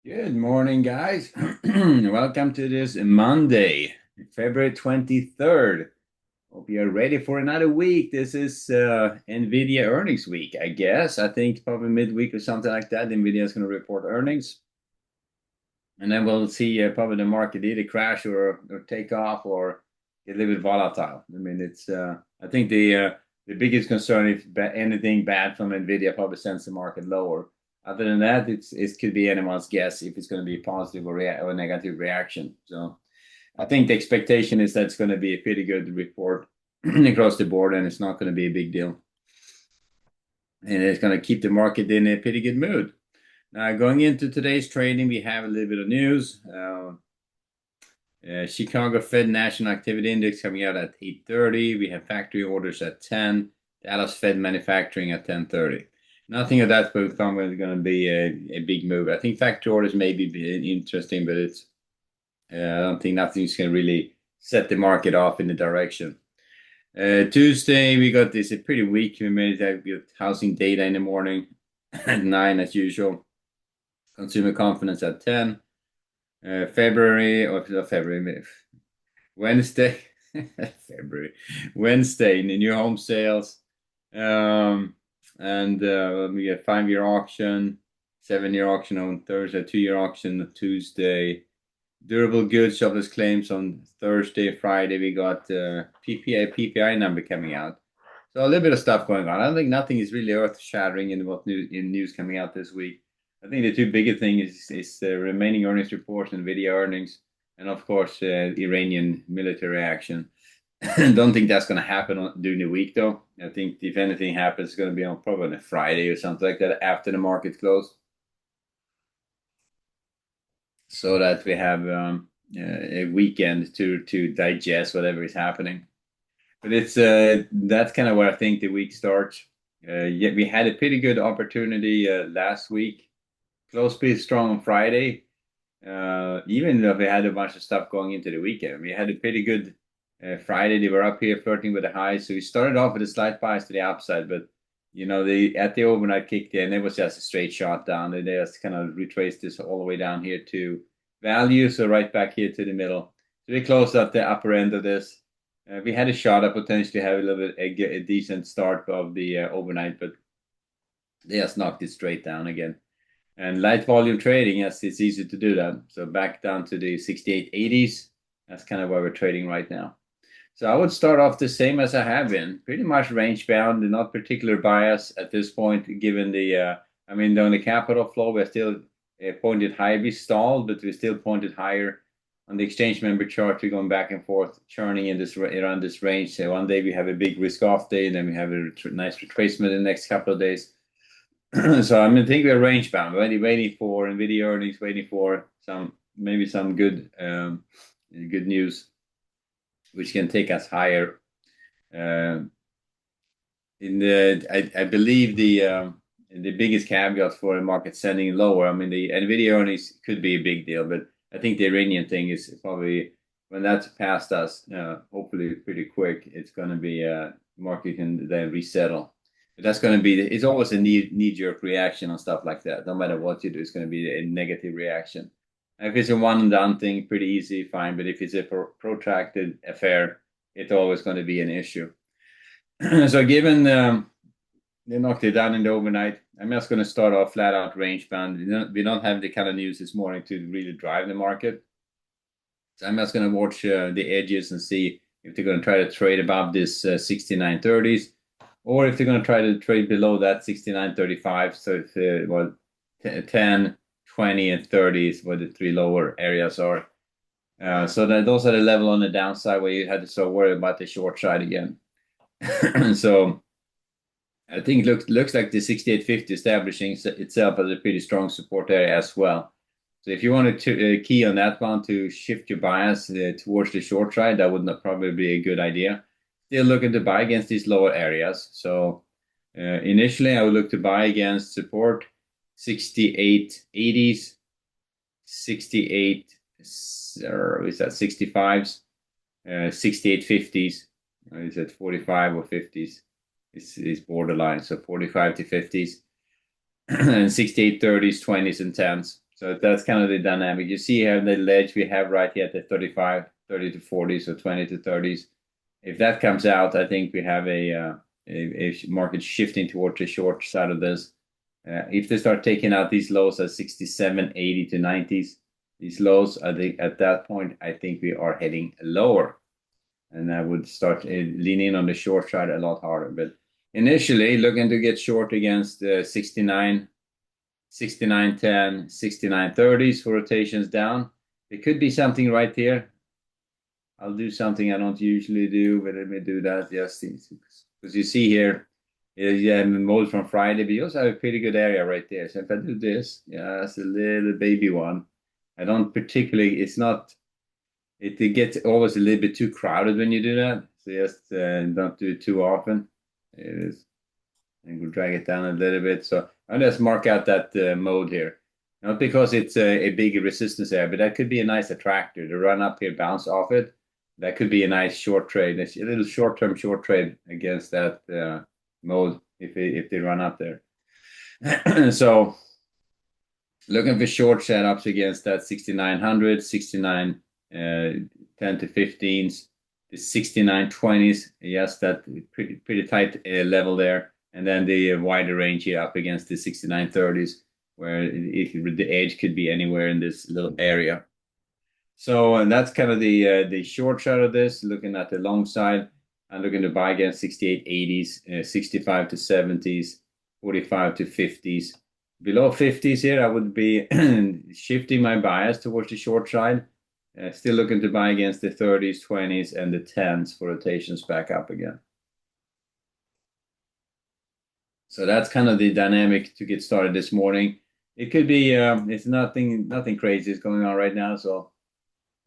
Good morning, guys. Welcome to this Monday, February 23rd. Hope you're ready for another week. This is NVIDIA earnings week, I guess. I think probably midweek or something like that. NVIDIA is going to report earnings. And then we'll see probably the market either crash or take off or get a little bit volatile. I mean, I think the biggest concern if anything bad from NVIDIA probably sends the market lower. Other than that, it could be anyone's guess if it's going to be a positive or negative reaction. So I think the expectation is that it's going to be a pretty good report across the board, and it's not going to be a big deal. And it's going to keep the market in a pretty good mood. Now, going into today's trading, we have a little bit of news. Chicago Fed National Activity Index coming out at 8:30. We have factory orders at 10. Dallas Fed Manufacturing at 10:30. Nothing of that is going to be a big move. I think factory orders may be interesting, but I don't think nothing's going to really set the market off in the direction. Tuesday, we got a pretty weak. We got housing data in the morning at 9 as usual. Consumer confidence at 10. Wednesday, Wednesday, the new home sales. We get 5-year auction, 7-year auction on Thursday, 2-year auction on Tuesday. Durable goods jobless claims on Thursday, Friday. We got PPI number coming out. So a little bit of stuff going on. I don't think nothing is really earth-shattering in news coming out this week. I think the two biggest things is the remaining earnings reports and NVIDIA earnings, and of course Iranian military action. Don't think that's going to happen during the week, though. I think if anything happens, it's going to be on probably on a Friday or something like that after the market close, so that we have a weekend to digest whatever is happening. But that's kind of where I think the week starts. Yet we had a pretty good opportunity last week. Close pretty strong on Friday, even though we had a bunch of stuff going into the weekend. We had a pretty good Friday. They were up here flirting with the highs. So we started off with a slight bias to the upside, but at the overnight kicked in, it was just a straight shot down. They just kind of retraced this all the way down here to value, so right back here to the middle. So we closed at the upper end of this. We had a shot at potentially have a little bit a decent start of the overnight, but they just knocked it straight down again. And light volume trading, yes, it's easy to do that. So back down to the 68.80s. That's kind of where we're trading right now. So I would start off the same as I have been, pretty much range bound and not particular bias at this point, given on the capital flow, we're still pointed higher. We stalled, but we still pointed higher. On the exchange member chart, we're going back and forth, churning in around this range. So one day we have a big risk-off day, and then we have a nice retracement in the next couple of days. So I think we're range bound, waiting for NVIDIA earnings, waiting for maybe some good news, which can take us higher. I believe the biggest caveat for a market sending lower. The NVIDIA earnings could be a big deal, but I think the Iranian thing is probably when that's past us, hopefully pretty quick. It's going to be market can then resettle. But that's going to be, it's always a knee-jerk reaction on stuff like that. No matter what you do, it's going to be a negative reaction. If it's a one-and-done thing, pretty easy, fine. But if it's a protracted affair, it's always going to be an issue. So given they knocked it down in the overnight, I'm just going to start off flat-out range-bound. We don't have the kind of news this morning to really drive the market. So I'm just going to watch the edges and see if they're going to try to trade above this 69.30s. Or if they're going to try to trade below that 69.35, so if 10, 20, and 30 is where the three lower areas are. So those are the level on the downside where you had to start worry about the short side again. So I think it looks like the 68.50 establishing itself as a pretty strong support area as well. So if you wanted to key on that one to shift your bias towards the short side, that would not probably be a good idea. Still looking to buy against these lower areas. So initially, I would look to buy against support 68.80s, 68, or is that 65s, 68.50s, is that 45 or 50s? Is borderline, so 45 to 50s, and 68.30s, 20s, and 10s. So that's kind of the dynamic. You see here the ledge we have right here at the 35, 30 to 40, so 20 to 30s. If that comes out, I think we have a market shifting towards the short side of this. If they start taking out these lows at 67, 80 to 90s, these lows, I think at that point, I think we are heading lower. And I would start leaning on the short side a lot harder. But initially, looking to get short against 69, 69.10, 69.30s for rotations down. It could be something right here. I'll do something I don't usually do, but let me do that just because you see here, you have mode from Friday, but you also have a pretty good area right there. So if I do this, yeah, that's a little baby one. I don't particularly, it's not, it gets always a little bit too crowded when you do that. So just don't do it too often. It is, and we'll drag it down a little bit. So I'll just mark out that mode here. Not because it's a big resistance area, but that could be a nice attractor to run up here, bounce off it. That could be a nice short trade. It's a little short-term short trade against that mode if they run up there. So looking for short setups against that 6900, 69 10 to 15s, the 6920s. Yes, that pretty tight level there. And then the wider range here up against the 6930s, where the edge could be anywhere in this little area. So and that's kind of the short side of this. Looking at the long side, I'm looking to buy against 68.80s, 65 to 70s, 45 to 50s. Below 50s here, I would be shifting my bias towards the short side. Still looking to buy against the 30s, 20s, and the 10s for rotations back up again. So that's kind of the dynamic to get started this morning. It could be it's nothing crazy is going on right now, so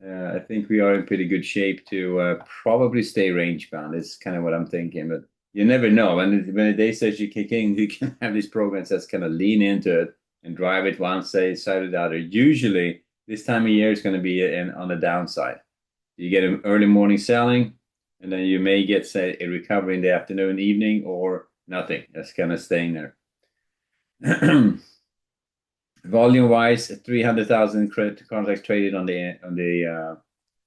I think we are in pretty good shape to probably stay range bound. Is kind of what I'm thinking, but you never know. When the day says you kick in, you can have these programs that's kind of lean into it and drive it one side or the other. Usually, this time of year is going to be on the downside. You get an early morning selling, and then you may get, say, a recovery in the afternoon, evening, or nothing. That's kind of staying there. Volume wise, 300,000 contracts traded on the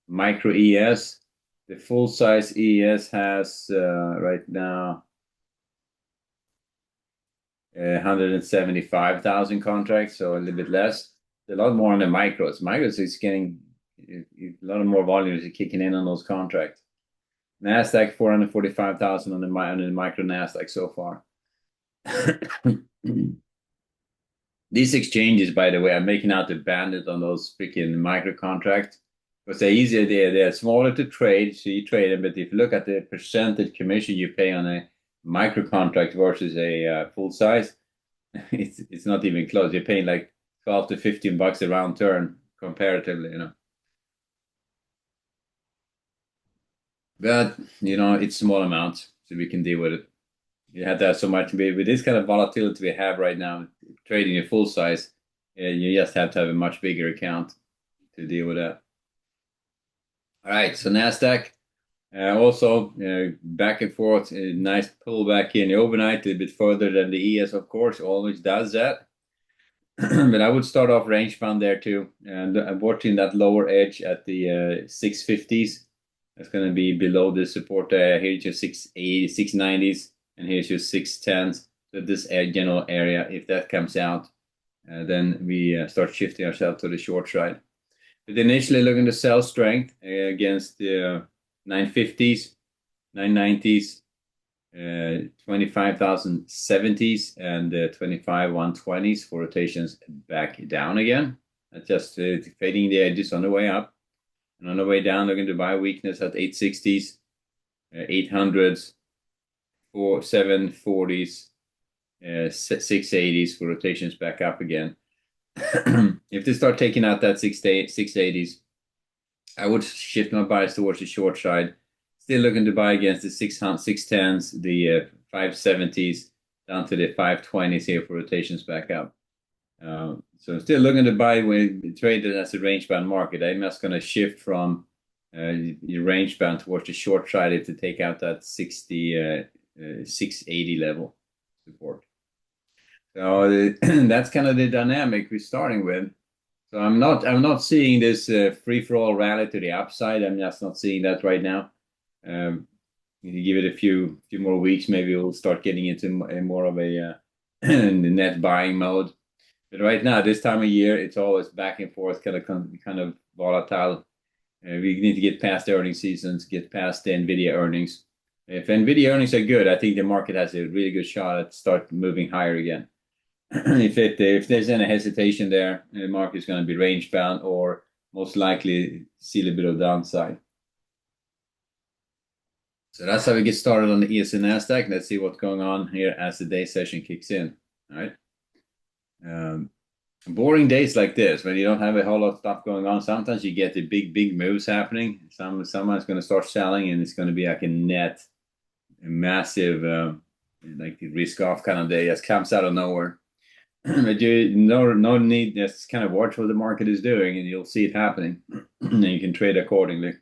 micro ES. The full size ES has right now 175,000 contracts, so a little bit less. A lot more on the micros. Micros is getting a lot of more volumes kicking in on those contracts. Nasdaq 445,000 on the micro Nasdaq so far. These exchanges, by the way, are making out the bandit on those freaking micro contracts because they're easier. They're smaller to trade, so you trade them. But if you look at the percentage commission you pay on a micro contract versus a full size, it's not even close. You're paying like 12 to 15 bucks a round turn comparatively, But it's small amounts, so we can deal with it. You have to have so much with this kind of volatility we have right now, trading a full size, you just have to have a much bigger account to deal with that. All right, so Nasdaq also back and forth, a nice pullback in the overnight, a little bit further than the ES, of course, always does that. But I would start off range bound there too, and I'm watching that lower edge at the 650s. That's going to be below the support. Here's your 680, 690s. And here's your 610s. So this general area, if that comes out, then we start shifting ourselves to the short side. But initially looking to sell strength against the 950s, 990s, 25,070s, and 25,120s for rotations back down again. That's just fading the edges on the way up. And on the way down, looking to buy weakness at 860s, 800s, 740s, 680s for rotations back up again. If they start taking out that 680s, I would shift my bias towards the short side. Still looking to buy against the 610s, the 570s, down to the 520s here for rotations back up. So I'm still looking to buy when traded as a range bound market. I'm just going to shift from your range bound towards the short side to take out that 680 level support. So that's kind of the dynamic we're starting with. So I'm not seeing this free-for-all rally to the upside. I'm just not seeing that right now. Um, you give it a few more weeks, maybe we'll start getting into more of a net buying mode. But right now, this time of year, it's always back and forth, kind of volatile. We need to get past the earnings seasons, get past the Nvidia earnings. If Nvidia earnings are good, I think the market has a really good shot at start moving higher again. If there's any hesitation there, the market is going to be range bound or most likely see a little bit of downside. So that's how we get started on the ES and Nasdaq. Let's see what's going on here as the day session kicks in. All right. Boring days like this, when you don't have a whole lot of stuff going on, sometimes you get the big moves happening. Someone's going to start selling, and it's going to be like a massive, like risk off kind of day. Just comes out of nowhere. But no need. Just kind of watch what the market is doing, and you'll see it happening, and you can trade accordingly.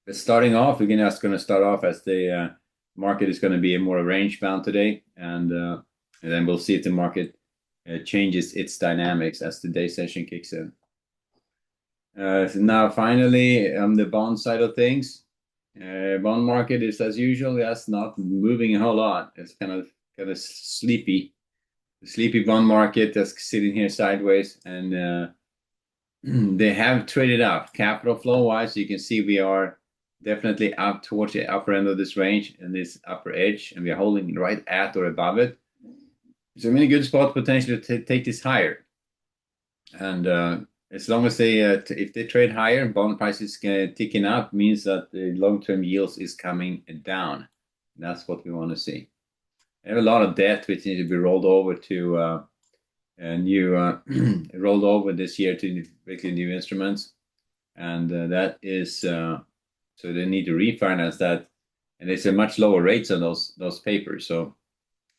But starting off, we're just going to start off as the market is going to be more range bound today, and then we'll see if the market changes its dynamics as the day session kicks in. So now, finally, on the bond side of things, bond market is as usual. That's not moving a whole lot. It's kind of sleepy. The sleepy bond market just sitting here sideways, and they have traded up capital flow wise. You can see we are definitely up towards the upper end of this range and this upper edge, and we are holding right at or above it. So I'm in a good spot potentially to take this higher. And as long as if they trade higher, bond prices ticking up, means that the long-term yields is coming down. That's what we want to see. I have a lot of debt which needs to be rolled over to rolled over this year to basically new instruments, and that is so they need to refinance that, and it's a much lower rates on those papers. So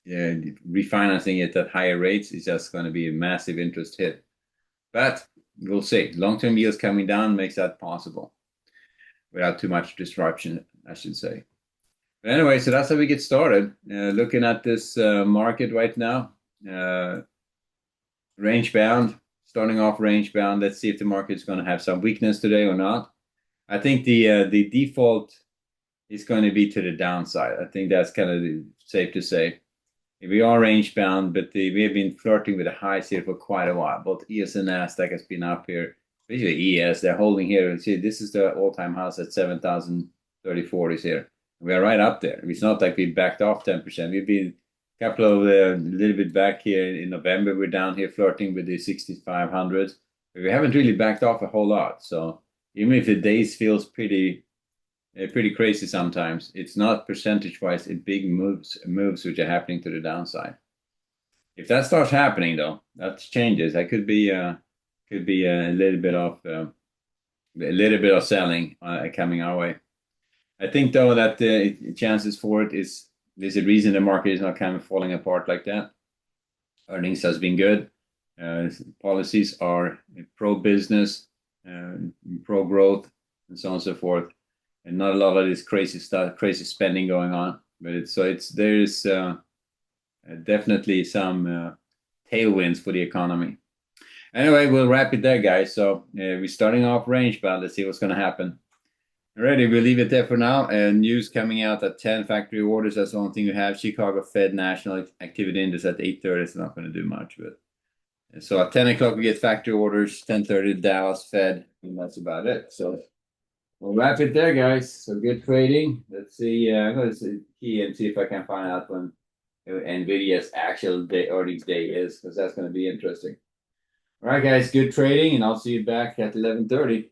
yeah, refinancing it at higher rates is just going to be a massive interest hit. But we'll see. Long-term yields coming down makes that possible without too much disruption, I should say. But anyway, so that's how we get started. Looking at this market right now, range bound, starting off range bound. Let's see if the market's going to have some weakness today or not. I think the default is going to be to the downside. I think that's kind of safe to say. We are range bound, but we have been flirting with the highs here for quite a while. Both ES and Nasdaq has been up here, especially ES. They're holding here. See, this is the all-time highs at 7,034 is here. We are right up there. It's not like we backed off 10%. We've been a couple of a little bit back here in November. We're down here flirting with the 6,500s. But we haven't really backed off a whole lot. So even if the days feels pretty crazy sometimes, it's not percentage-wise big moves which are happening to the downside. If that starts happening, though, that changes. That could be a little bit of selling coming our way. I think though that the chances for it is there's a reason the market is not kind of falling apart like that. Earnings has been good. Policies are pro-business, pro-growth, and so on and so forth. And not a lot of this crazy stuff, crazy spending going on. But there's definitely some tailwinds for the economy. Anyway, we'll wrap it there, guys. So we're starting off range bound. Let's see what's going to happen. Alrighty, we'll leave it there for now. News coming out at 10, factory orders. That's the only thing we have. Chicago Fed National Activity Index at 8:30. It's not going to do much, but so at 10 o'clock we get factory orders. 10:30 Dallas Fed, and that's about it. So we'll wrap it there, guys. So good trading. Let's see. I'm going to key and see if I can find out when Nvidia's actual earnings day is, because that's going to be interesting. All right, guys. Good trading, and I'll see you back at 11:30.